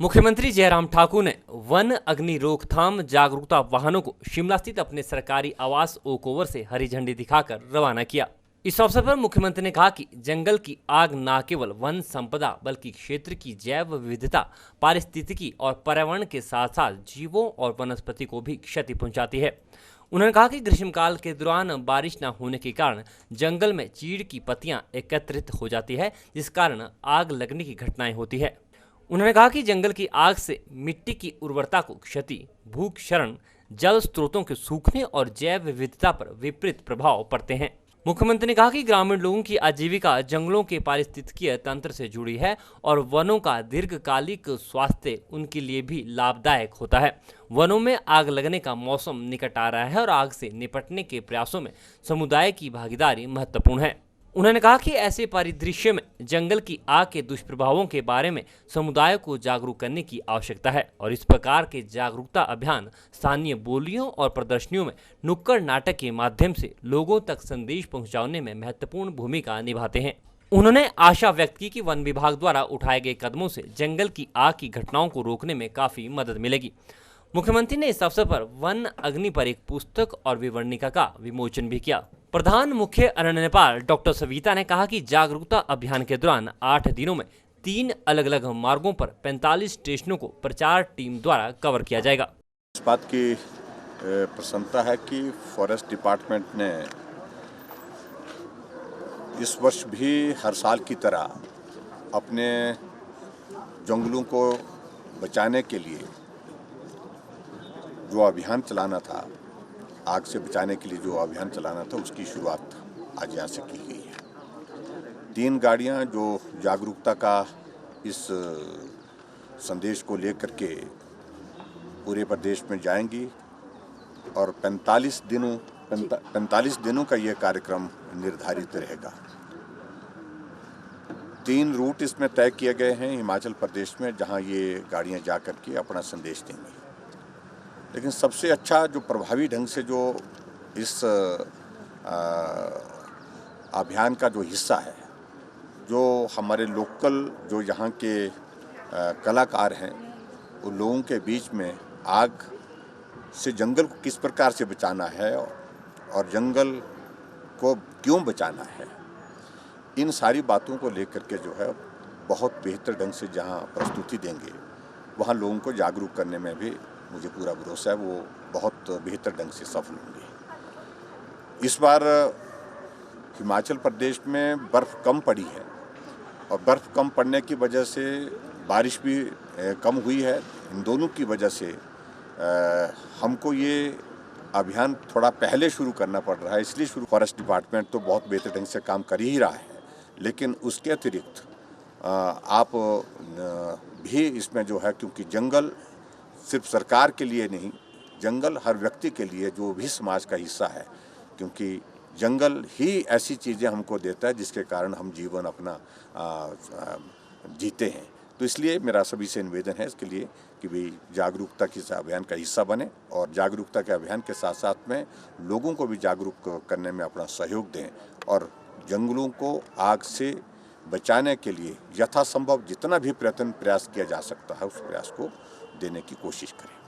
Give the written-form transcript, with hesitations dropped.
मुख्यमंत्री जयराम ठाकुर ने वन अग्नि रोकथाम जागरूकता वाहनों को शिमला स्थित अपने सरकारी आवास ओक ओवर से हरी झंडी दिखाकर रवाना किया। इस अवसर पर मुख्यमंत्री ने कहा कि जंगल की आग न केवल वन संपदा बल्कि क्षेत्र की जैव विविधता, पारिस्थितिकी और पर्यावरण के साथ साथ जीवों और वनस्पति को भी क्षति पहुंचाती है। उन्होंने कहा कि ग्रीष्मकाल के दौरान बारिश न होने के कारण जंगल में चीड़ की पत्तियां एकत्रित हो जाती है, जिस कारण आग लगने की घटनाएं होती है। उन्होंने कहा कि जंगल की आग से मिट्टी की उर्वरता को क्षति, भूक्षरण, जल स्रोतों के सूखने और जैव विविधता पर विपरीत प्रभाव पड़ते हैं। मुख्यमंत्री ने कहा कि ग्रामीण लोगों की आजीविका जंगलों के पारिस्थितिकीय तंत्र से जुड़ी है और वनों का दीर्घकालिक स्वास्थ्य उनके लिए भी लाभदायक होता है। वनों में आग लगने का मौसम निकट आ रहा है और आग से निपटने के प्रयासों में समुदाय की भागीदारी महत्वपूर्ण है। उन्होंने कहा कि ऐसे परिदृश्य में जंगल की आग के दुष्प्रभावों के बारे में समुदाय को जागरूक करने की आवश्यकता है और इस प्रकार के जागरूकता अभियान स्थानीय बोलियों और प्रदर्शनियों में नुक्कड़ नाटक के माध्यम से लोगों तक संदेश पहुंचाने में महत्वपूर्ण भूमिका निभाते हैं। उन्होंने आशा व्यक्त की कि वन विभाग द्वारा उठाए गए कदमों से जंगल की आग की घटनाओं को रोकने में काफी मदद मिलेगी। मुख्यमंत्री ने इस अवसर पर वन अग्नि पर एक पुस्तक और विवरणिका का विमोचन भी किया। प्रधान मुख्य अरण्यपाल डॉक्टर सविता ने कहा कि जागरूकता अभियान के दौरान 8 दिनों में 3 अलग अलग मार्गों पर 45 स्टेशनों को प्रचार टीम द्वारा कवर किया जाएगा। इस बात की प्रसन्नता है कि फॉरेस्ट डिपार्टमेंट ने इस वर्ष भी हर साल की तरह अपने जंगलों को बचाने के लिए जो अभियान चलाना था, आग से बचाने के लिए जो अभियान चलाना था, उसकी शुरुआत आज यहाँ से की गई है। 3 गाड़ियाँ जो जागरूकता का इस संदेश को लेकर के पूरे प्रदेश में जाएंगी और 45 दिनों का ये कार्यक्रम निर्धारित रहेगा। 3 रूट इसमें तय किए गए हैं हिमाचल प्रदेश में, जहाँ ये गाड़ियाँ जा कर के अपना संदेश देंगी। लेकिन सबसे अच्छा जो प्रभावी ढंग से जो इस अभियान का जो हिस्सा है, जो हमारे लोकल जो यहाँ के कलाकार हैं, उन लोगों के बीच में आग से जंगल को किस प्रकार से बचाना है और जंगल को क्यों बचाना है, इन सारी बातों को लेकर के जो है बहुत बेहतर ढंग से जहाँ प्रस्तुति देंगे, वहाँ लोगों को जागरूक करने में भी मुझे पूरा भरोसा है वो बहुत बेहतर ढंग से सफल होंगे। इस बार हिमाचल प्रदेश में बर्फ़ कम पड़ी है और बर्फ़ कम पड़ने की वजह से बारिश भी कम हुई है। इन दोनों की वजह से हमको ये अभियान थोड़ा पहले शुरू करना पड़ रहा है, इसलिए फॉरेस्ट डिपार्टमेंट तो बहुत बेहतर ढंग से काम कर ही रहा है, लेकिन उसके अतिरिक्त आप भी इसमें जो है, क्योंकि जंगल सिर्फ सरकार के लिए नहीं, जंगल हर व्यक्ति के लिए जो भी समाज का हिस्सा है, क्योंकि जंगल ही ऐसी चीज़ें हमको देता है जिसके कारण हम जीवन अपना जीते हैं। तो इसलिए मेरा सभी से निवेदन है इसके लिए कि भाई जागरूकता के अभियान का हिस्सा बने और जागरूकता के अभियान के साथ साथ में लोगों को भी जागरूक करने में अपना सहयोग दें और जंगलों को आग से बचाने के लिए यथासंभव जितना भी प्रयास किया जा सकता है उस प्रयास को देने की कोशिश करें।